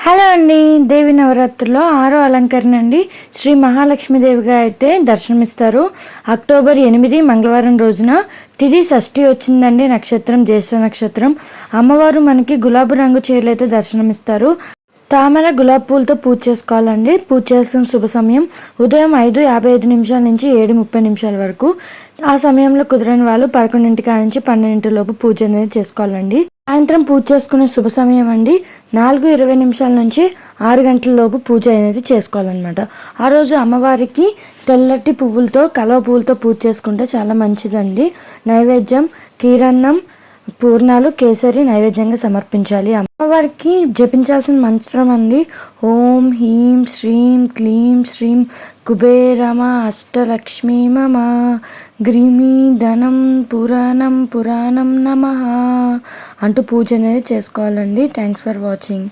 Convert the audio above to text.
Hello అండి. దేవి నవరాత్రుల్లో 6వ అలంకరణ అండి. శ్రీ మహాలక్ష్మీదేవిగా అయితే దర్శనమిస్తారు. అక్టోబర్ 8 మంగళవారం రోజున తిథి షష్ఠి వచ్చిందండి. నక్షత్రం జ్యేష్ఠ నక్షత్రం. అమ్మవారు మనకి గులాబీ రంగు చీరలు అయితే దర్శనమిస్తారు. తామర గులాబీ పూలతో పూజ చేసుకోవాలండి. పూజ చేస్తున్న శుభ సమయం ఉదయం 5:55 నుంచి 7:30 వరకు. ఆ సమయంలో కుదరని వాళ్ళు 11 నుంచి 12 లోపు పూజ అనేది చేసుకోవాలండి. సాయంత్రం పూజ చేసుకునే శుభ సమయం అండి 4:20 నుంచి 6 గంటల లోపు పూజ అనేది చేసుకోవాలన్నమాట. ఆ రోజు అమ్మవారికి తెల్లటి పువ్వులతో కలవ పువ్వులతో పూజ చేసుకుంటే చాలా మంచిదండి. నైవేద్యం కీరన్నం పూర్ణాలు కేసరి నైవేద్యంగా సమర్పించాలి. అమ్మవారికి జపించాల్సిన మంత్రం అండి ఓం హ్రీం శ్రీం క్లీం శ్రీం కుబేరమ అష్టలక్ష్మీ మమ గ్రీమి ధనం పురాణం నమః అంటూ పూజ అనేది చేసుకోవాలండి. Thanks for watching.